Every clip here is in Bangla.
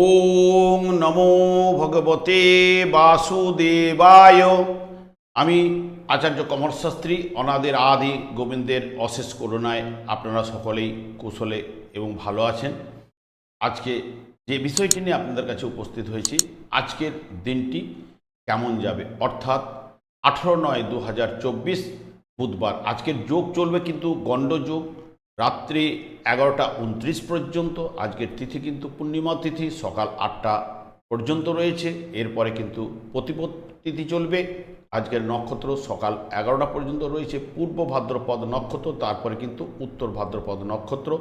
ওং নমো ভগবতে বাসুদেবায়। আমি আচার্য কমল শাস্ত্রী অনাদের আদি গোবিন্দের অশেষ করুণায় আপনারা সকলেই কুশলে এবং ভালো আছেন। আজকে যে বিষয়টি নিয়ে আপনাদের কাছে উপস্থিত হয়েছি, আজকের দিনটি কেমন যাবে, অর্থাৎ 18/9/2024 বুধবার। আজকের যোগ চলবে কিন্তু গণ্ডযোগ, রাত্রি 11টা 29 পর্যন্ত। আজকের তিথি কিন্তু পূর্ণিমা তিথি, সকাল 8টা পর্যন্ত রয়েছে। এরপরে কিন্তু প্রতিপদ তিথি চলবে। আজকের নক্ষত্র সকাল 11টা পর্যন্ত রয়েছে পূর্ব ভাদ্রপদ নক্ষত্র, তারপরে কিন্তু উত্তর ভাদ্রপদ নক্ষত্র।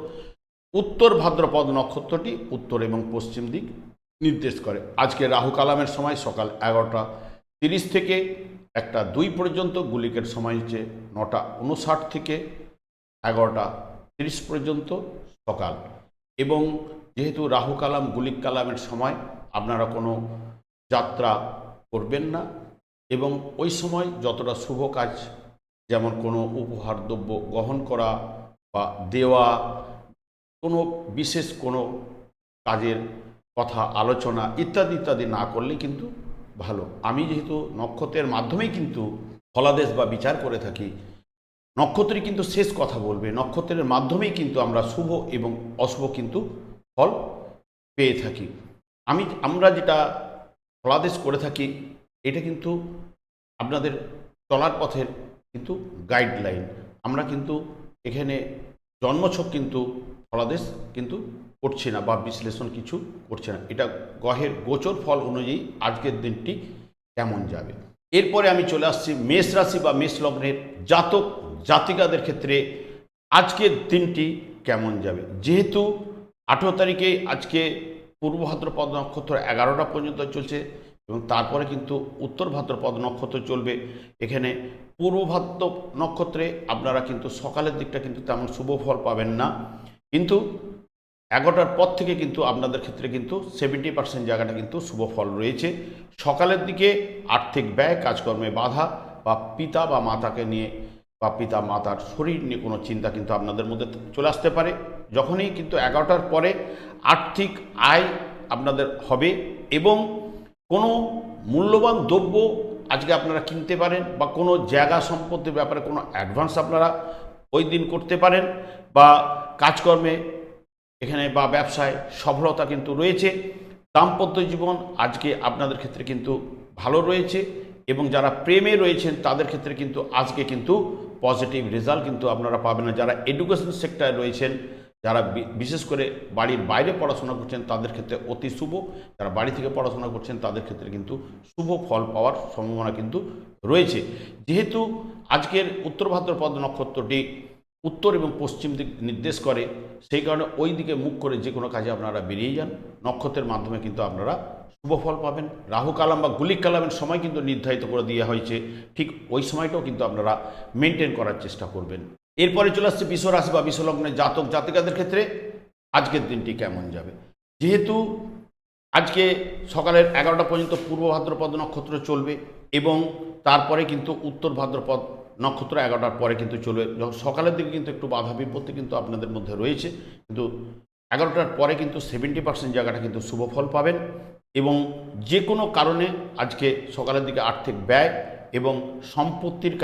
উত্তর ভাদ্রপদ নক্ষত্রটি উত্তর এবং পশ্চিম দিক নির্দেশ করে। আজকে রাহু কালামের সময় সকাল 11টা 30 থেকে 1টা 2 পর্যন্ত। গুলিকের সময় হচ্ছে 9টা 59 থেকে 11টা 30 পর্যন্ত সকাল। এবং যেহেতু রাহু কালাম গুলিক কালামের সময়, আপনারা কোনো যাত্রা করবেন না এবং ওই সময় যতটা শুভ কাজ, যেমন কোনো উপহার দ্রব্য গ্রহণ করা বা দেওয়া, কোনো বিশেষ কোনো কাজের কথা আলোচনা ইত্যাদি ইত্যাদি না করলে কিন্তু ভালো। আমি যেহেতু নক্ষত্রের মাধ্যমেই কিন্তু ফলাদেশ বা বিচার করে থাকি, নক্ষত্রই কিন্তু শেষ কথা বলবে। নক্ষত্রের মাধ্যমেই কিন্তু আমরা শুভ এবং অশুভ কিন্তু ফল পেয়ে থাকি। আমরা যেটা ফলাদেশ করে থাকি, এটা কিন্তু আপনাদের চলার পথের কিন্তু গাইডলাইন। আমরা কিন্তু এখানে জন্মছক কিন্তু ফলাদেশ কিন্তু করছি না বা বিশ্লেষণ কিছু করছে না। এটা গ্রহের গোচর ফল অনুযায়ী আজকের দিনটি কেমন যাবে। এরপরে আমি চলে আসছি মেষ রাশি বা মেষ লগ্নের জাতক জাতিকাদের ক্ষেত্রে আজকের দিনটি কেমন যাবে। যেহেতু 18 তারিখে আজকে পূর্ব ভাদ্রপদ নক্ষত্র 11টা পর্যন্ত চলছে এবং তারপরে কিন্তু উত্তর ভাদ্রপদ নক্ষত্র চলবে। এখানে পূর্ব ভাদ্র নক্ষত্রে আপনারা কিন্তু সকালের দিকটা কিন্তু তেমন শুভ ফল পাবেন না, কিন্তু 11টার পর থেকে কিন্তু আপনাদের ক্ষেত্রে কিন্তু 70% জায়গাটা কিন্তু শুভ ফল রয়েছে। সকালের দিকে আর্থিক ব্যয়, কাজকর্মে বাধা বা পিতা বা মাতাকে নিয়ে বা পিতা মাতার শরীর নিয়ে কোনো চিন্তা কিন্তু আপনাদের মধ্যে চলে আসতে পারে। যখনই কিন্তু 11টার পরে আর্থিক আয় আপনাদের হবে এবং কোনো মূল্যবান দ্রব্য আজকে আপনারা কিনতে পারেন বা কোনো জায়গা সম্পত্তির ব্যাপারে কোনো অ্যাডভান্স আপনারা ওই দিন করতে পারেন বা কাজকর্মে এখানে বা ব্যবসায় সফলতা কিন্তু রয়েছে। দাম্পত্য জীবন আজকে আপনাদের ক্ষেত্রে কিন্তু ভালো রয়েছে এবং যারা প্রেমে রয়েছেন তাদের ক্ষেত্রে কিন্তু আজকে কিন্তু পজিটিভ রেজাল্ট কিন্তু আপনারা পাবেন না। যারা এডুকেশন সেক্টরে রয়েছেন, যারা বিশেষ করে বাড়ির বাইরে পড়াশোনা করছেন তাদের ক্ষেত্রে অতি শুভ। যারা বাড়ি থেকে পড়াশোনা করছেন তাদের ক্ষেত্রে কিন্তু শুভ ফল পাওয়ার সম্ভাবনা কিন্তু রয়েছে। যেহেতু আজকের উত্তর ভাদ্রপদ নক্ষত্রটি উত্তর এবং পশ্চিম দিক নির্দেশ করে, সেই কারণে ওই দিকে মুখ করে যে কোনো কাজে আপনারা বেরিয়ে যান। নক্ষত্রের মাধ্যমে কিন্তু আপনারা শুভ ফল পাবেন। রাহু কালাম বা গুলিক কালামের সময় কিন্তু নির্ধারিত করে দেওয়া হয়েছে, ঠিক ওই সময়টাও কিন্তু আপনারা মেনটেন করার চেষ্টা করবেন। এরপরে চলে আসছে বৃষ রাশি বা বৃষ লগ্নের জাতক জাতিকাদের ক্ষেত্রে আজকের দিনটি কেমন যাবে। যেহেতু আজকে সকালের 11টা পর্যন্ত পূর্ব ভাদ্রপদ নক্ষত্র চলবে এবং তারপরে কিন্তু উত্তর ভাদ্রপদ নক্ষত্র 11টার পরে কিন্তু চলবে। যখন সকালের দিকে কিন্তু একটু বাধা বিপত্তি কিন্তু আপনাদের মধ্যে রয়েছে, কিন্তু 11টার পরে কিন্তু 70% জায়গাটা কিন্তু শুভ ফল পাবেন এবং যে কোনো কারণে আজকে সকালের দিকে আর্থিক ব্যয় এবং সম্পত্তির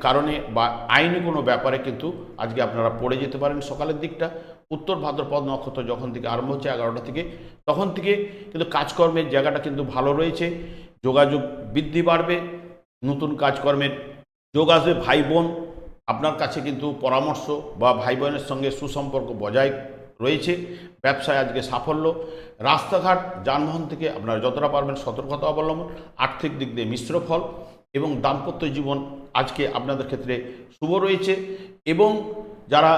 কারণে বা আইনি কোনো ব্যাপারে কিন্তু আজকে আপনারা পড়ে যেতে পারেন সকালের দিকটা। উত্তর ভাদ্রপদ নক্ষত্র যখন থেকে আরম্ভ হচ্ছে 11টা থেকে, তখন থেকে কিন্তু কাজকর্মের জায়গাটা কিন্তু ভালো রয়েছে। যোগাযোগ বৃদ্ধি বাড়বে, নতুন কাজকর্মের যোগ আসবে। ভাই বোন আপনার কাছে কিন্তু পরামর্শ বা ভাই বোনের সঙ্গে সুসম্পর্ক বজায় রয়েছে। ব্যবসায় আজকে সাফল্য। রাস্তাঘাট যানবাহন থেকে আপনারা যতটা পারবেন সতর্কতা অবলম্বন। আর্থিক দিক দিয়ে মিশ্র ফল এবং দাম্পত্য জীবন আজকে আপনাদের ক্ষেত্রে শুভ রয়েছে এবং যারা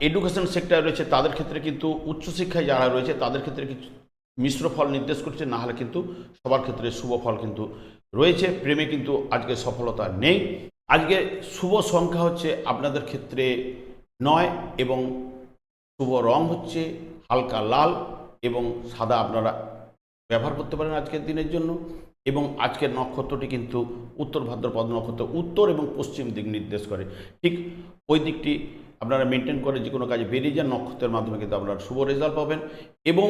এডুকেশন সেক্টরে রয়েছে তাদের ক্ষেত্রে কিন্তু উচ্চশিক্ষায় যারা রয়েছে তাদের ক্ষেত্রে কিছু মিশ্র ফল নির্দেশ করছে, না হলে কিন্তু সবার ক্ষেত্রে শুভ ফল কিন্তু রয়েছে। প্রেমে কিন্তু আজকে সফলতা নেই। আজকে শুভ সংখ্যা হচ্ছে আপনাদের ক্ষেত্রে 9 এবং শুভ রং হচ্ছে হালকা লাল এবং সাদা। আপনারা ব্যবহার করতে পারেন আজকের দিনের জন্য। এবং আজকের নক্ষত্রটি কিন্তু উত্তর ভাদ্রপদ নক্ষত্র উত্তর এবং পশ্চিম দিক নির্দেশ করে, ঠিক ওই দিকটি আপনারা মেনটেন করে যে কোনো কাজে বেরিয়ে যান। নক্ষত্রের মাধ্যমে কিন্তু আপনারা শুভ রেজাল্ট পাবেন এবং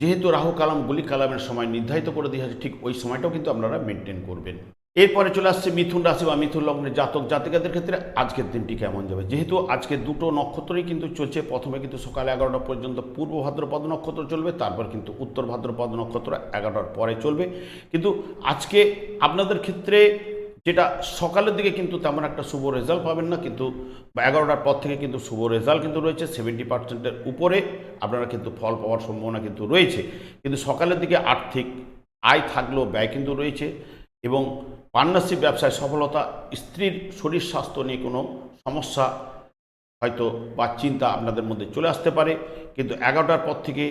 যেহেতু রাহু কালাম গুলি কালামের সময় নির্ধারিত করে দিয়ে আছে, ঠিক ওই সময়টাও কিন্তু আপনারা মেনটেন করবেন। এরপরে চলে আসছে মিথুন রাশি বা মিথুন লগ্নের জাতক জাতিকাদের ক্ষেত্রে আজকের দিনটি কেমন যাবে। যেহেতু আজকে দুটো নক্ষত্রই কিন্তু চলছে, প্রথমে কিন্তু সকাল 11টা পর্যন্ত পূর্ব ভাদ্রপদ নক্ষত্র চলবে, তারপর কিন্তু উত্তর ভাদ্রপদ নক্ষত্র 11টার পরে চলবে। কিন্তু আজকে আপনাদের ক্ষেত্রে যেটা সকালের দিকে কিন্তু তেমন একটা শুভ রেজাল্ট পাবেন না, কিন্তু 11টার পর থেকে কিন্তু শুভ রেজাল্ট কিন্তু রয়েছে 70%-এর উপরে আপনারা কিন্তু ফল পাওয়ার সম্ভাবনা কিন্তু রয়েছে। কিন্তু সকালের দিকে আর্থিক আয় থাকলেও ব্যয় কিন্তু রয়েছে এবং পার্টনারশিপ ব্যবসায় সফলতা, স্ত্রীর শরীর স্বাস্থ্য নিয়ে কোনো সমস্যা হয়তো বা চিন্তা আপনাদের মধ্যে চলে আসতে পারে। কিন্তু 11টার পর থেকে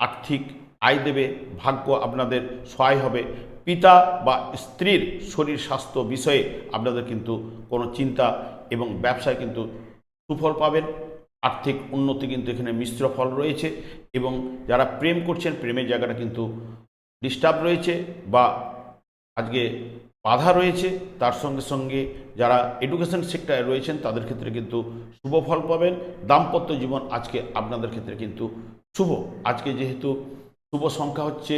আর্থিক আয় দেবে, ভাগ্য আপনাদের সহায় হবে। পিতা বা স্ত্রীর শরীর স্বাস্থ্য বিষয়ে আপনাদের কিন্তু কোনো চিন্তা এবং ব্যবসায় কিন্তু সুফল পাবেন। আর্থিক উন্নতি কিন্তু এখানে মিশ্র ফল রয়েছে এবং যারা প্রেম করছেন প্রেমের জায়গাটা কিন্তু ডিস্টার্ব রয়েছে বা আজকে বাধা রয়েছে। তার সঙ্গে সঙ্গে যারা এডুকেশন সেক্টরে রয়েছেন তাদের ক্ষেত্রে কিন্তু শুভ ফল পাবেন। দাম্পত্য জীবন আজকে আপনাদের ক্ষেত্রে কিন্তু শুভ। আজকে যেহেতু শুভ সংখ্যা হচ্ছে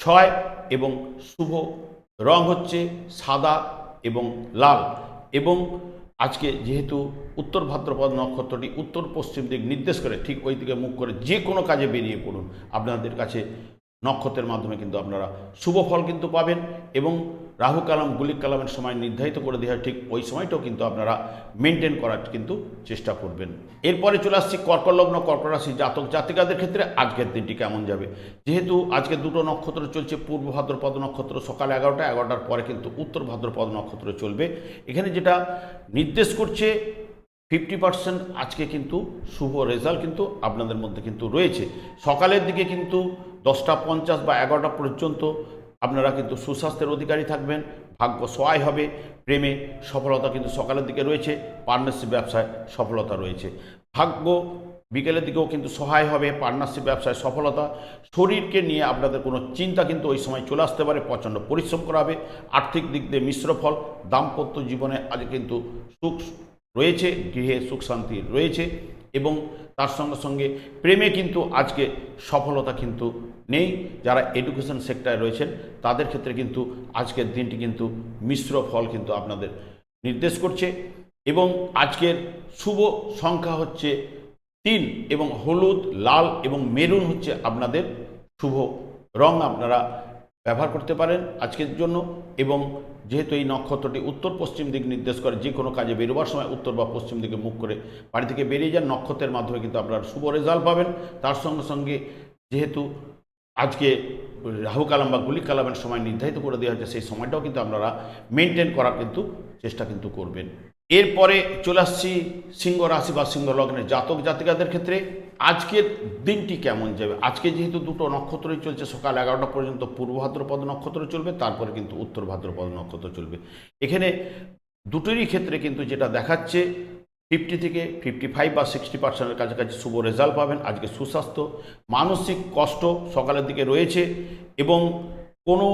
6 এবং শুভ রং হচ্ছে সাদা এবং লাল, এবং আজকে যেহেতু উত্তর ভাদ্রপদ নক্ষত্রটি উত্তর পশ্চিম দিক নির্দেশ করে, ঠিক ওই দিকে মুখ করে যে কোনো কাজে বেরিয়ে পড়ুন, আপনাদের কাছে নক্ষত্রের মাধ্যমে কিন্তু আপনারা শুভ ফল কিন্তু পাবেন। এবং রাহু কালাম গুলিক কালামের সময় নির্ধারিত করে দেওয়া ঠিক ওই সময়টাও কিন্তু আপনারা মেনটেন করার কিন্তু চেষ্টা করবেন। এরপরে চলে আসছি কর্কট লগ্ন কর্কট রাশি জাতক জাতিকাদের ক্ষেত্রে আজকের দিনটি কেমন যাবে। যেহেতু আজকে দুটো নক্ষত্র চলছে, পূর্ব ভাদ্রপদ নক্ষত্র সকাল 11টার পরে কিন্তু উত্তর ভাদ্রপদ নক্ষত্র চলবে। এখানে যেটা নির্দেশ করছে 50% আজকে কিন্তু শুভ রেজাল্ট কিন্তু আপনাদের মধ্যে কিন্তু রয়েছে। সকালের দিকে কিন্তু 10টা 50 বা 11টা পর্যন্ত আপনারা কিন্তু সুস্বাস্থ্যের অধিকারী থাকবেন, ভাগ্য সহায় হবে। প্রেমে সফলতা কিন্তু সকালের দিকে রয়েছে, পার্টনারশিপ ব্যবসায় সফলতা রয়েছে। ভাগ্য বিকেলের দিকেও কিন্তু সহায় হবে, পার্টনারশিপ ব্যবসায় সফলতা। শরীরকে নিয়ে আপনাদের কোনো চিন্তা কিন্তু ওই সময় চলে আসতে পারে, প্রচণ্ড পরিশ্রম করা হবে। আর্থিক দিক দিয়ে মিশ্র ফল। দাম্পত্য জীবনে আজ কিন্তু সুখ রয়েছে, গৃহে সুখ শান্তি রয়েছে এবং তার সঙ্গে সঙ্গে প্রেমে কিন্তু আজকে সফলতা কিন্তু নেই। যারা এডুকেশন সেক্টরে রয়েছেন তাদের ক্ষেত্রে কিন্তু আজকের দিনটি কিন্তু মিশ্র ফল কিন্তু আপনাদের নির্দেশ করছে। এবং আজকের শুভ সংখ্যা হচ্ছে 3 এবং হলুদ, লাল এবং মেরুন হচ্ছে আপনাদের শুভ রং, আপনারা ব্যবহার করতে পারেন আজকের জন্য। এবং যেহেতু এই নক্ষত্রটি উত্তর পশ্চিম দিক নির্দেশ করে, যে কোনো কাজে বেরোবার সময় উত্তর বা পশ্চিম দিকে মুখ করে বাড়ি থেকে বেরিয়ে যান, নক্ষত্রের মাধ্যমে কিন্তু আপনারা শুভ রেজাল্ট পাবেন। তার সঙ্গে সঙ্গে যেহেতু আজকে রাহু কালাম বা গুলিক কালামের সময় নির্ধারিত করে দেওয়া হচ্ছে, সেই সময়টাও কিন্তু আপনারা মেনটেন করার কিন্তু চেষ্টা কিন্তু করবেন। এরপরে চলে আসছি সিংহ রাশি বা সিংহ লগ্নের জাতক জাতিকাদের ক্ষেত্রে আজকের দিনটি কেমন যাবে। আজকে যেহেতু দুটো নক্ষত্রই চলছে, সকাল 11টা পর্যন্ত পূর্ব ভাদ্রপদ নক্ষত্র চলবে, তারপরে কিন্তু উত্তর ভাদ্রপদ নক্ষত্র চলবে। এখানে দুটোরই ক্ষেত্রে কিন্তু যেটা দেখাচ্ছে 50 থেকে 55 বা 60%-এর কাছাকাছি শুভ রেজাল্ট পাবেন। আজকে সুস্বাস্থ্য, মানসিক কষ্ট সকালের দিকে রয়েছে এবং কোনো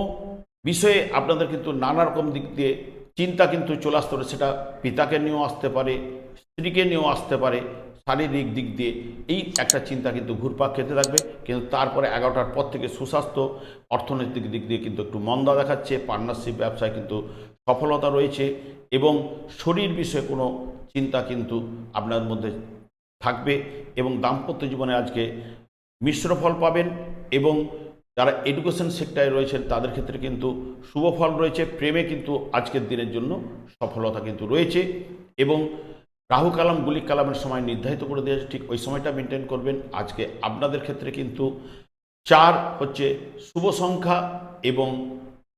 বিষয়ে আপনাদের কিন্তু নানা রকম দিক দিয়ে চিন্তা কিন্তু চলে আসতে পারে। সেটা পিতাকে নিয়েও আসতে পারে, স্ত্রীকে নিয়েও আসতে পারে, শারীরিক দিক দিয়ে এই একটা চিন্তা কিন্তু ঘুরপাক খেতে থাকবে। কিন্তু তারপরে 11টার পর থেকে সুস্বাস্থ্য, অর্থনৈতিক দিক দিয়ে কিন্তু একটু মন্দা দেখাচ্ছে। পার্টনারশিপ ব্যবসায় কিন্তু সফলতা রয়েছে এবং শরীর বিষয়ে কোনো চিন্তা কিন্তু আপনার মধ্যে থাকবে এবং দাম্পত্য জীবনে আজকে মিশ্র ফল পাবেন। এবং যারা এডুকেশন সেক্টরে রয়েছেন তাদের ক্ষেত্রে কিন্তু শুভ ফল রয়েছে। প্রেমে কিন্তু আজকের দিনের জন্য সফলতা কিন্তু রয়েছে এবং রাহু কালাম গুলিক কালামের সময় নির্ধারিত করে দিয়েছে, ঠিক ওই সময়টা মেনটেন করবেন। আজকে আপনাদের ক্ষেত্রে কিন্তু 4 হচ্ছে শুভ সংখ্যা এবং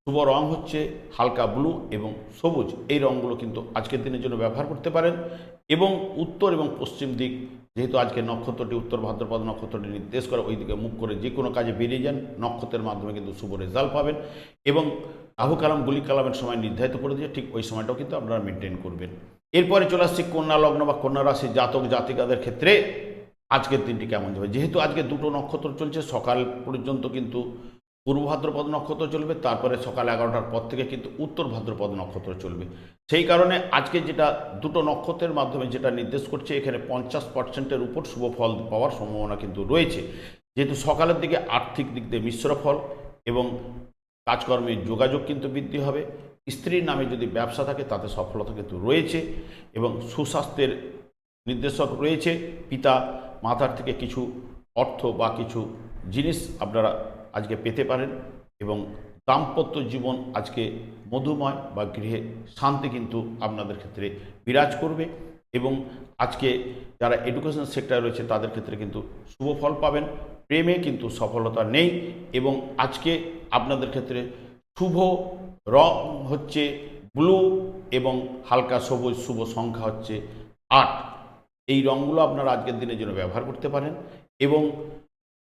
শুভ রং হচ্ছে হালকা ব্লু এবং সবুজ। এই রঙগুলো কিন্তু আজকের দিনের জন্য ব্যবহার করতে পারেন। এবং উত্তর এবং পশ্চিম দিক, যেহেতু আজকে নক্ষত্রটি উত্তর ভাদ্রপদ নক্ষত্রটি নির্দেশ করে, ওই দিকে মুখ করে যে কোনো কাজে বেরিয়ে যান, নক্ষত্রের মাধ্যমে কিন্তু শুভ রেজাল্ট পাবেন। এবং রাহু কালাম গুলিক কালামের সময় নির্ধারিত করে দিয়ে ঠিক ওই সময়টাও কিন্তু আপনারা মেনটেন করবেন। এরপরে চলে আসছি কন্যা লগ্ন বা কন্যা রাশির জাতক জাতিকাদের ক্ষেত্রে আজকের দিনটি কেমন যাবে। যেহেতু আজকে দুটো নক্ষত্র চলছে, সকাল পর্যন্ত কিন্তু পূর্ব ভাদ্রপদ নক্ষত্র চলবে, তারপরে সকাল 11টার পর থেকে কিন্তু উত্তর ভাদ্রপদ নক্ষত্র চলবে। সেই কারণে আজকে যেটা দুটো নক্ষত্রের মাধ্যমে যেটা নির্দেশ করছে, এখানে 50%-এর উপর শুভ ফল পাওয়ার সম্ভাবনা কিন্তু রয়েছে। যেহেতু সকালের দিকে আর্থিক দিক দিয়ে মিশ্র ফল এবং কাজকর্মের যোগাযোগ কিন্তু বৃদ্ধি হবে। স্ত্রীর নামে যদি ব্যবসা থাকে তাতে সফলতা কিন্তু রয়েছে এবং সুস্বাস্থ্যের নির্দেশক রয়েছে। পিতা মাতার থেকে কিছু অর্থ বা কিছু জিনিস আপনারা আজকে পেতে পারেন এবং দাম্পত্য জীবন আজকে মধুময় বা গৃহে শান্তি কিন্তু আপনাদের ক্ষেত্রে বিরাজ করবে এবং আজকে যারা এডুকেশন সেক্টরে রয়েছে তাদের ক্ষেত্রে কিন্তু শুভ ফল পাবেন। প্রেমে কিন্তু সফলতা নেই এবং আজকে আপনাদের ক্ষেত্রে শুভ রং হচ্ছে ব্লু এবং হালকা সবুজ, শুভ সংখ্যা হচ্ছে 8। এই রঙগুলো আপনারা আজকের দিনের জন্য ব্যবহার করতে পারেন এবং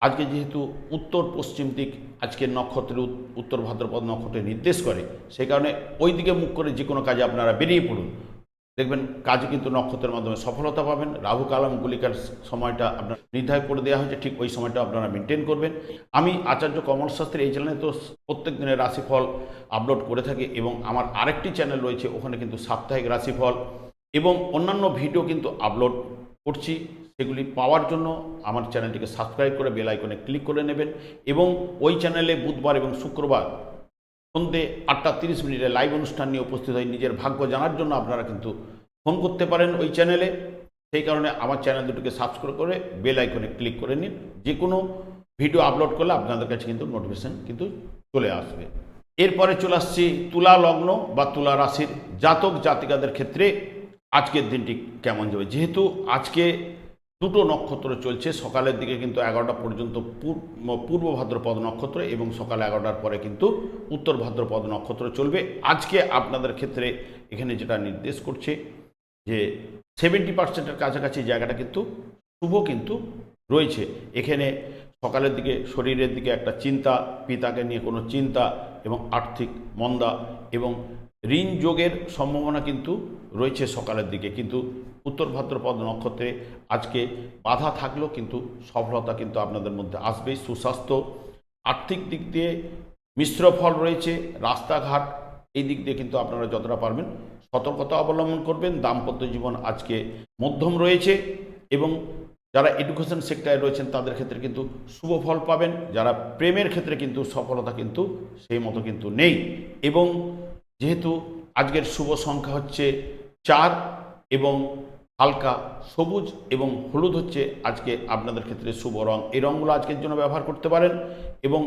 আজকে যেহেতু উত্তর পশ্চিম দিক আজকের নক্ষত্রের উত্তর ভাদ্রপদ নক্ষত্রে নির্দেশ করে, সেই কারণে ওই দিকে মুখ করে যে কোনো কাজে আপনারা বেরিয়ে পড়ুন, দেখবেন কাজে কিন্তু নক্ষত্রের মাধ্যমে সফলতা পাবেন। রাহু কালাম গুলিকার সময়টা আপনার নির্ধারণ করে দেওয়া হয়েছে, ঠিক ওই সময়টা আপনারা মেনটেন করবেন। আমি আচার্য কমল শাস্ত্রী এই চ্যানেলে তো প্রত্যেক দিনের রাশিফল আপলোড করে থাকি এবং আমার আরেকটি চ্যানেল রয়েছে, ওখানে কিন্তু সাপ্তাহিক রাশিফল এবং অন্যান্য ভিডিও কিন্তু আপলোড করছি। সেগুলি পাওয়ার জন্য আমার চ্যানেলটিকে সাবস্ক্রাইব করে বেল আইকনে ক্লিক করে নেবেন এবং ওই চ্যানেলে বুধবার এবং শুক্রবার সন্ধ্যে 8:30 লাইভ অনুষ্ঠান নিয়ে উপস্থিত হয়ে নিজের ভাগ্য জানার জন্য আপনারা কিন্তু ফোন করতে পারেন ওই চ্যানেলে। সেই কারণে আমার চ্যানেল দুটোকে সাবস্ক্রাইব করে বেল আইকনে ক্লিক করে নিন। যে কোনো ভিডিও আপলোড করলে আপনাদের কাছে কিন্তু নোটিফিকেশন কিন্তু চলে আসবে। এরপরে চলে আসছি তুলা লগ্ন বা তুলা রাশির জাতক জাতিকাদের ক্ষেত্রে আজকের দিনটি কেমন যাবে। যেহেতু আজকে দুটো নক্ষত্র চলছে, সকালের দিকে কিন্তু 11টা পর্যন্ত পূর্ব ভাদ্রপদ নক্ষত্র এবং সকাল 11টার পরে কিন্তু উত্তর ভাদ্রপদ নক্ষত্র চলবে। আজকে আপনাদের ক্ষেত্রে এখানে যেটা নির্দেশ করছে যে 70%-এর কাছাকাছি জায়গাটা কিন্তু শুভ কিন্তু রয়েছে। এখানে সকালের দিকে শরীরের দিকে একটা চিন্তা, পিতাকে নিয়ে কোনো চিন্তা এবং আর্থিক মন্দা এবং ঋণ যোগের সম্ভাবনা কিন্তু রয়েছে সকালের দিকে, কিন্তু উত্তর ভাদ্রপদ নক্ষত্রে আজকে বাধা থাকলেও কিন্তু সফলতা কিন্তু আপনাদের মধ্যে আসবেই। সুস্বাস্থ্য, আর্থিক দিক দিয়ে মিশ্র ফল রয়েছে। রাস্তাঘাট এই দিক দিয়ে কিন্তু আপনারা যতটা পারবেন সতর্কতা অবলম্বন করবেন। দাম্পত্য জীবন আজকে মধ্যম রয়েছে এবং যারা এডুকেশন সেক্টরে রয়েছেন তাদের ক্ষেত্রে কিন্তু শুভ ফল পাবেন। যারা প্রেমের ক্ষেত্রে কিন্তু সফলতা কিন্তু সেই মতো কিন্তু নেই এবং যেহেতু আজকের শুভ সংখ্যা হচ্ছে 4 এবং হালকা সবুজ এবং হলুদ হচ্ছে আজকে আপনাদের ক্ষেত্রে শুভ রং। এই রঙগুলো আজকের জন্য ব্যবহার করতে পারেন এবং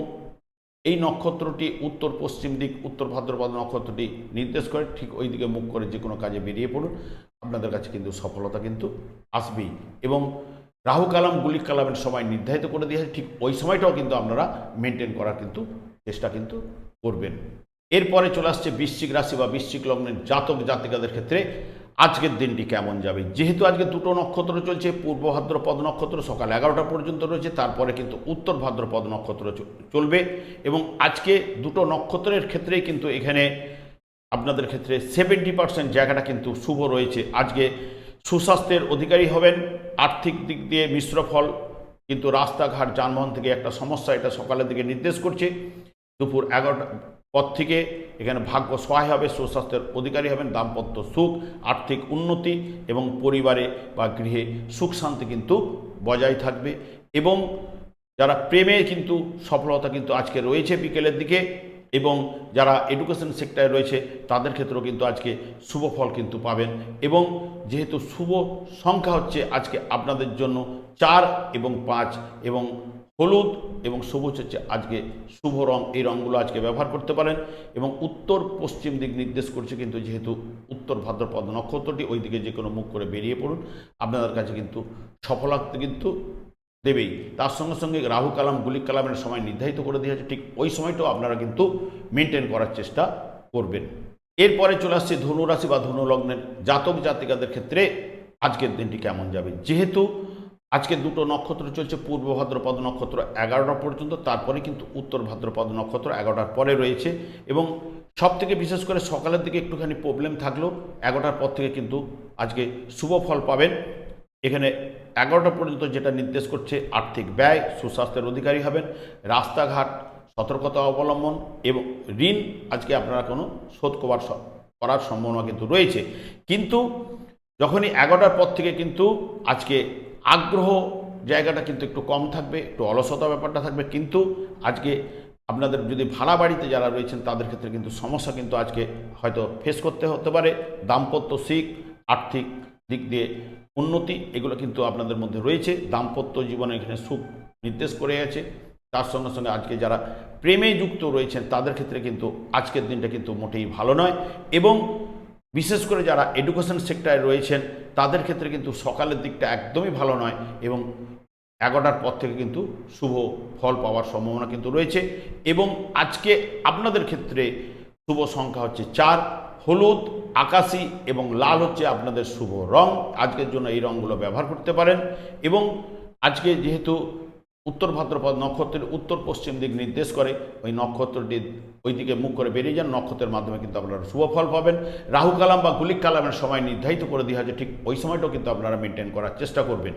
এই নক্ষত্রটি উত্তর পশ্চিম দিক উত্তর ভাদ্রপদ নক্ষত্রটি নির্দেশ করে, ঠিক ওই দিকে মুখ করে যে কোনো কাজে বেরিয়ে পড়ুন, আপনাদের কাছে কিন্তু সফলতা কিন্তু আসবেই। এবং রাহু কালাম গুলিক কালামের সময় নির্ধারিত করে দিয়েছে, ঠিক ওই সময়টাও কিন্তু আপনারা মেনটেন করার কিন্তু চেষ্টা কিন্তু করবেন। এরপরে চলে আসছে বৃশ্চিক রাশি বা বৃশ্চিক লগ্নের জাতক জাতিকাদের ক্ষেত্রে আজকের দিনটি কেমন যাবে। যেহেতু আজকে দুটো নক্ষত্র চলছে, পূর্ব ভাদ্রপদ নক্ষত্র সকাল 11টা পর্যন্ত রয়েছে, তারপরে কিন্তু উত্তর ভাদ্রপদ নক্ষত্র চলবে এবং আজকে দুটো নক্ষত্রের ক্ষেত্রেই কিন্তু এখানে আপনাদের ক্ষেত্রে 70% জায়গাটা কিন্তু শুভ রয়েছে। আজকে সুস্বাস্থ্যের অধিকারী হবেন। আর্থিক দিক দিয়ে মিশ্র ফল, কিন্তু রাস্তাঘাট যানবাহন থেকে একটা সমস্যা এটা সকালের দিকে নির্দেশ করছে। দুপুর 11টার পর থেকে এখানে ভাগ্য সহায় হবে, সুস্বাস্থ্যের অধিকারী হবেন। দাম্পত্য সুখ, আর্থিক উন্নতি এবং পরিবারে বা গৃহে সুখ শান্তি কিন্তু বজায় থাকবে এবং যারা প্রেমে কিন্তু সফলতা কিন্তু আজকে রয়েছে বিকেলের দিকে এবং যারা এডুকেশন সেক্টরে রয়েছে তাদের ক্ষেত্রেও কিন্তু আজকে শুভ ফল কিন্তু পাবেন এবং যেহেতু শুভ সংখ্যা হচ্ছে আজকে আপনাদের জন্য 4 এবং 5 এবং হলুদ এবং সবুজ হচ্ছে আজকে শুভ রং। এই রঙগুলো আজকে ব্যবহার করতে পারেন এবং উত্তর পশ্চিম দিক নির্দেশ করছে, কিন্তু যেহেতু উত্তর ভাদ্রপদ নক্ষত্রটি ওই দিকে যে কোনো মুখ করে বেরিয়ে পড়ুন, আপনাদের কাছে কিন্তু সফলতা কিন্তু দেবেই। তার সঙ্গে সঙ্গে রাহু কালাম গুলিক কালামের সময় নির্ধারিত করে দেওয়া হয়েছে, ঠিক ওই সময়টাও আপনারা কিন্তু মেনটেন করার চেষ্টা করবেন। এরপরে চলে আসছে ধনু রাশি বা ধনু লগ্নের জাতক জাতিকাদের ক্ষেত্রে আজকের দিনটি কেমন যাবে। যেহেতু আজকে দুটো নক্ষত্র চলছে, পূর্ব ভাদ্রপদ নক্ষত্র 11টা পর্যন্ত, তারপরে কিন্তু উত্তর ভাদ্রপদ নক্ষত্র 11টার পরে রয়েছে এবং সব থেকে বিশেষ করে সকালের দিকে একটুখানি প্রবলেম থাকলেও 11টার পর থেকে কিন্তু আজকে শুভ ফল পাবেন। এখানে 11টা পর্যন্ত যেটা নির্দেশ করছে আর্থিক ব্যয়, সুস্বাস্থ্যের অধিকারী হবেন। রাস্তাঘাট সতর্কতা অবলম্বন এবং ঋণ আজকে আপনারা কোনো শোধ করার সম্ভাবনা কিন্তু রয়েছে, কিন্তু যখনই 11টার পর থেকে কিন্তু আজকে আগ্রহ জায়গাটা কিন্তু একটু কম থাকবে, একটু অলসতা ব্যাপারটা থাকবে, কিন্তু আজকে আপনাদের যদি ভাড়া বাড়িতে যারা রয়েছেন তাদের ক্ষেত্রে কিন্তু সমস্যা কিন্তু আজকে হয়তো ফেস করতে হতে পারে। দাম্পত্য সুখ, আর্থিক দিক দিয়ে উন্নতি, এগুলো কিন্তু আপনাদের মধ্যে রয়েছে। দাম্পত্য জীবনে এখানে সুখ নির্দেশ করে আছে। তার সঙ্গে সঙ্গে আজকে যারা প্রেমে যুক্ত রয়েছেন তাদের ক্ষেত্রে কিন্তু আজকের দিনটা কিন্তু মোটেই ভালো নয়, এবং বিশেষ করে যারা এডুকেশন সেক্টরে রয়েছেন তাদের ক্ষেত্রে কিন্তু সকালের দিকটা একদমই ভালো নয়, এবং 11টার পর থেকে কিন্তু শুভ ফল পাওয়ার সম্ভাবনা কিন্তু রয়েছে। এবং আজকে আপনাদের ক্ষেত্রে শুভ সংখ্যা হচ্ছে 4, হলুদ, আকাশি এবং লাল হচ্ছে আপনাদের শুভ রং। আজকের জন্য এই রঙগুলো ব্যবহার করতে পারেন। এবং আজকে যেহেতু উত্তর ভাদ্রপদ নক্ষত্রের উত্তর পশ্চিম দিক নির্দেশ করে, ওই নক্ষত্রটি ওই দিকে মুখ করে বেরিয়ে যান, নক্ষত্রের মাধ্যমে কিন্তু আপনারা শুভ ফল পাবেন। রাহু কালাম বা গুলিক কালামের সময় নির্ধারিত করে দেওয়া হয়েছে, ঠিক ওই সময়টাও কিন্তু আপনারা মেনটেন করার চেষ্টা করবেন।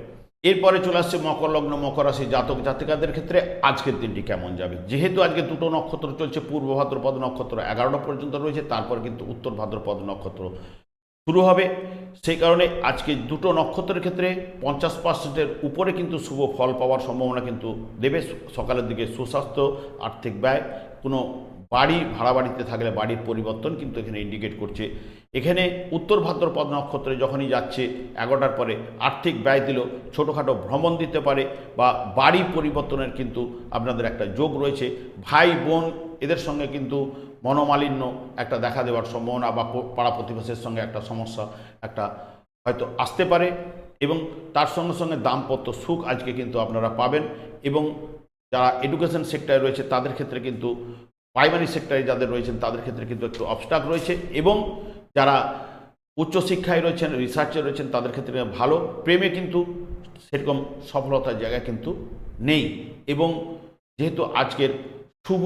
এরপরে চলে আসছে মকর লগ্ন মকর রাশি জাতক জাতিকাদের ক্ষেত্রে আজকের দিনটি কেমন যাবে। যেহেতু আজকে দুটো নক্ষত্র চলছে, পূর্ব ভাদ্রপদ নক্ষত্র 11টা পর্যন্ত রয়েছে, তারপর কিন্তু উত্তর ভাদ্রপদ নক্ষত্র শুরু হবে, সেই কারণে আজকে দুটো নক্ষত্রের ক্ষেত্রে 50%-এর উপরে কিন্তু শুভ ফল পাওয়ার সম্ভাবনা কিন্তু দেবে। সকালের দিকে সুস্বাস্থ্য, আর্থিক ব্যয়, কোনো বাড়ি ভাড়া বাড়িতে থাকলে বাড়ির পরিবর্তন কিন্তু এখানে ইন্ডিকেট করছে। এখানে উত্তর ভাদ্রপদ নক্ষত্রে যখনই যাচ্ছে 11টার পরে আর্থিক ব্যয় দিল, ছোটোখাটো ভ্রমণ দিতে পারে, বা বাড়ি পরিবর্তনের কিন্তু আপনাদের একটা যোগ রয়েছে। ভাই বোন এদের সঙ্গে কিন্তু মনোমালিন্য একটা দেখা দেওয়ার সম্ভাবনা, বা পাড়া প্রতিবেশীর সঙ্গে একটা সমস্যা একটা হয়তো আসতে পারে। এবং তার সঙ্গে সঙ্গে দাম্পত্য সুখ আজকে কিন্তু আপনারা পাবেন। এবং যারা এডুকেশন সেক্টরে রয়েছে তাদের ক্ষেত্রে কিন্তু, প্রাইমারি সেক্টরে যাদের রয়েছেন তাদের ক্ষেত্রে কিন্তু একটু অবস্টাক রয়েছে। এবং যারা উচ্চশিক্ষায় রয়েছেন, রিসার্চে রয়েছেন তাদের ক্ষেত্রে ভালো। প্রেমে কিন্তু সেরকম সফলতার জায়গা কিন্তু নেই। এবং যেহেতু আজকের শুভ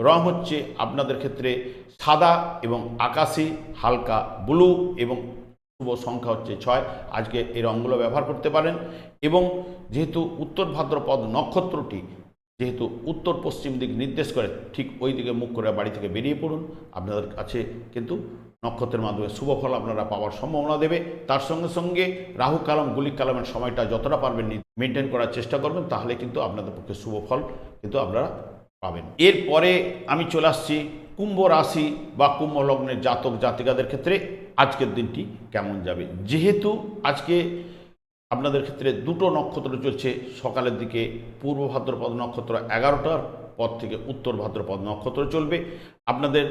রং হচ্ছে আপনাদের ক্ষেত্রে সাদা এবং আকাশি, হালকা ব্লু, এবং শুভ সংখ্যা হচ্ছে 6, আজকে এই রঙগুলো ব্যবহার করতে পারেন। এবং যেহেতু উত্তর ভাদ্রপদ নক্ষত্রটি যেহেতু উত্তর পশ্চিম দিক নির্দেশ করে, ঠিক ওই দিকে মুখ করে বাড়ি থেকে বেরিয়ে পড়ুন, আপনাদের কাছে কিন্তু নক্ষত্রের মাধ্যমে শুভ ফল আপনারা পাওয়ার সম্ভাবনা দেবে। তার সঙ্গে সঙ্গে রাহু কালাম গুলিক কালামের সময়টা যতটা পারবেন মেনটেন করার চেষ্টা করবেন, তাহলে কিন্তু আপনাদের পক্ষে শুভ ফল কিন্তু আপনারা পাবেন। এরপরে আমি চলে আসছি কুম্ভ রাশি বা কুম্ভ লগ্নের জাতক জাতিকাদের ক্ষেত্রে আজকের দিনটি কেমন যাবে। যেহেতু আজকে আপনাদের ক্ষেত্রে দুটো নক্ষত্র চলছে, সকালের দিকে পূর্ব ভাদ্রপদ নক্ষত্র 11টার পর থেকে উত্তর ভাদ্রপদ নক্ষত্র চলবে। আপনাদের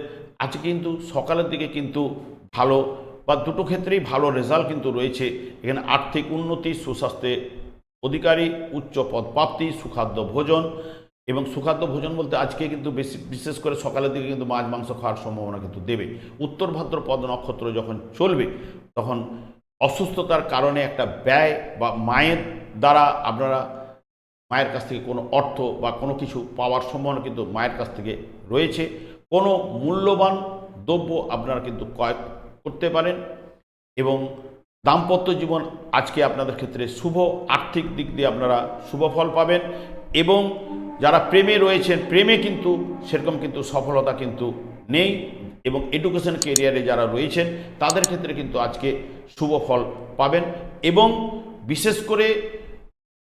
আজকে কিন্তু সকালের দিকে কিন্তু ভালো, বা দুটো ক্ষেত্রেই ভালো রেজাল্ট কিন্তু রয়েছে। এখানে আর্থিক উন্নতি, সুস্বাস্থ্যের অধিকারী, উচ্চ পদ প্রাপ্তি, সুখাদ্য ভোজন। এবং সুখাদ্য ভোজন বলতে আজকে কিন্তু বিশেষ করে সকালের দিকে কিন্তু মাছ মাংস খাওয়ার সম্ভাবনা কিন্তু দেবে। উত্তর ভাদ্রপদ নক্ষত্র যখন চলবে তখন অসুস্থতার কারণে একটা ব্যয়, বা মায়ের দ্বারা আপনারা মায়ের কাছ থেকে কোনো অর্থ বা কোনো কিছু পাওয়ার সম্ভাবনা কিন্তু মায়ের কাছ থেকে রয়েছে। কোনো মূল্যবান দ্রব্য আপনারা কিন্তু ক্রয় করতে পারেন। এবং দাম্পত্য জীবন আজকে আপনাদের ক্ষেত্রে শুভ, আর্থিক দিক দিয়ে আপনারা শুভ ফল পাবেন। এবং যারা প্রেমে রয়েছেন, প্রেমে কিন্তু সেরকম কিন্তু সফলতা কিন্তু নেই। এবং এডুকেশন কেরিয়ারে যারা রয়েছেন তাদের ক্ষেত্রে কিন্তু আজকে শুভ ফল পাবেন। এবং বিশেষ করে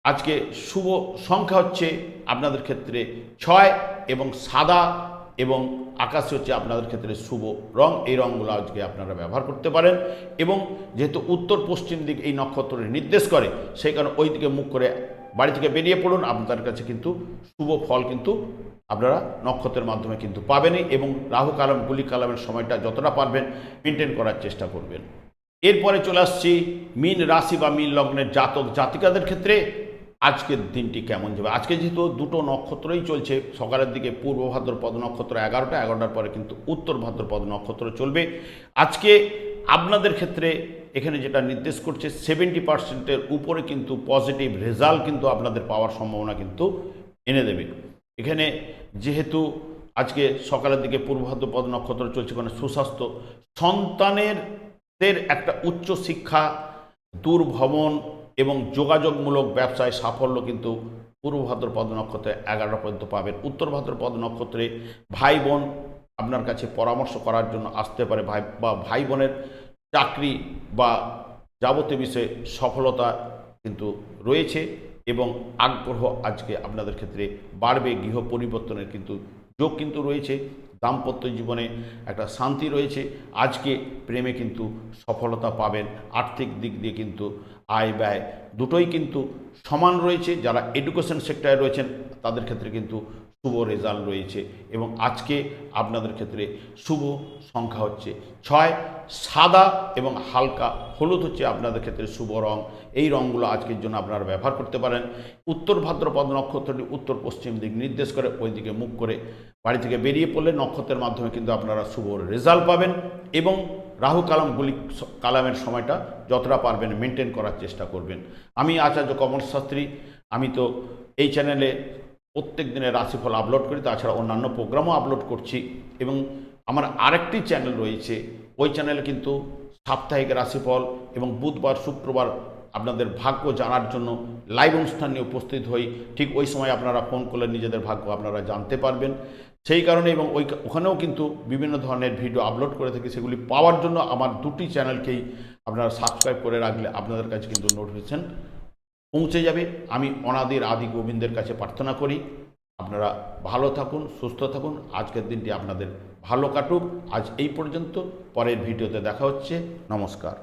আজকে শুভ সংখ্যা হচ্ছে আপনাদের ক্ষেত্রে 6, এবং সাদা এবং আকাশি হচ্ছে আপনাদের ক্ষেত্রে শুভ রং। এই রঙগুলো আজকে আপনারা ব্যবহার করতে পারেন। এবং যেহেতু উত্তর পশ্চিম দিক এই নক্ষত্রের নির্দেশ করে, সেই কারণে ওই দিকে মুখ করে বাড়ি থেকে বেরিয়ে পড়ুন, আপনাদের কাছে কিন্তু শুভ ফল কিন্তু আপনারা নক্ষত্রের মাধ্যমে কিন্তু পাবেনই। এবং রাহু কালাম গুলিক কালামের সময়টা যতটা পারবেন মেনটেন করার চেষ্টা করবেন। এরপরে চলে আসছি মীন রাশি বা মীন লগ্নের জাতক জাতিকাদের ক্ষেত্রে আজকের দিনটি কেমন যাবে। আজকে যেহেতু দুটো নক্ষত্রই চলছে, সকালের দিকে পূর্ব ভাদ্রপদ নক্ষত্র 11টার পরে কিন্তু উত্তর ভাদ্রপদ নক্ষত্র চলবে। আজকে আপনাদের ক্ষেত্রে এখানে যেটা নির্দেশ করছে 70%-এর উপরে কিন্তু পজিটিভ রেজাল্ট কিন্তু আপনাদের পাওয়ার সম্ভাবনা কিন্তু এনে দেবে। এখানে যেহেতু আজকে সকালের দিকে পূর্ব ভাদ্রপদ নক্ষত্র চলছে, মানে সুস্বাস্থ্য, সন্তানের একটা উচ্চ শিক্ষা, দূরভ্রমণ এবং যোগাযোগমূলক ব্যবসায় সাফল্য কিন্তু পূর্ব ভাদ্রপদ নক্ষত্রে 11টা পর্যন্ত পাবেন। উত্তর ভাদ্রপদ নক্ষত্রে ভাই বোন আপনার কাছে পরামর্শ করার জন্য আসতে পারে, ভাই বোনের চাকরি বা যাবতীয় বিষয়ে সফলতা কিন্তু রয়েছে। এবং আগ্রহ আজকে আপনাদের ক্ষেত্রে বাড়বে। গৃহ পরিবর্তনের কিন্তু যোগ কিন্তু রয়েছে। দাম্পত্য জীবনে একটা শান্তি রয়েছে। আজকে প্রেমে কিন্তু সফলতা পাবেন। আর্থিক দিক দিয়ে কিন্তু আয় ব্যয় দুটোই কিন্তু সমান রয়েছে। যারা এডুকেশন সেক্টরে রয়েছেন তাদের ক্ষেত্রে কিন্তু শুভ রেজাল্ট রয়েছে। এবং আজকে আপনাদের ক্ষেত্রে শুভ সংখ্যা হচ্ছে 6। সাদা এবং হালকা হলুদ হচ্ছে আপনাদের ক্ষেত্রে শুভ রং। এই রঙগুলো আজকের জন্য আপনারা ব্যবহার করতে পারেন। উত্তর ভাদ্রপদ নক্ষত্রটি উত্তর পশ্চিম দিক নির্দেশ করে, ওই দিকে মুখ করে বাড়ি থেকে বেরিয়ে পড়লে নক্ষত্রের মাধ্যমে কিন্তু আপনারা শুভ রেজাল্ট পাবেন। এবং রাহু কালাম গুলিক কালামের সময়টা যতটা পারবেন মেনটেন করার চেষ্টা করবেন। আমি আচার্য কমল শাস্ত্রী। আমি তো এই চ্যানেলে প্রত্যেক দিনের রাশিফল আপলোড করি, তাছাড়া অন্যান্য প্রোগ্রামও আপলোড করছি। এবং আমার আরেকটি চ্যানেল রয়েছে, ওই চ্যানেলে কিন্তু সাপ্তাহিক রাশিফল এবং বুধবার শুক্রবার আপনাদের ভাগ্য জানার জন্য লাইভ অনুষ্ঠান নিয়ে উপস্থিত হই। ঠিক ওই সময় আপনারা ফোন করলে নিজেদের ভাগ্য আপনারা জানতে পারবেন। সেই কারণে এবং ওখানেও কিন্তু বিভিন্ন ধরনের ভিডিও আপলোড করে থাকি। সেগুলি পাওয়ার জন্য আমার দুটি চ্যানেলকেই আপনারা সাবস্ক্রাইব করে রাখলে আপনাদের কাছে কিন্তু নোটিফিকেশন পৌঁছে যাবে। আমি অনাদির আদি গোবিন্দের কাছে প্রার্থনা করি আপনারা ভালো থাকুন, সুস্থ থাকুন, আজকের দিনটি আপনাদের ভালো কাটুক। আজ এই পর্যন্ত, পরের ভিডিওতে দেখা হচ্ছে। নমস্কার।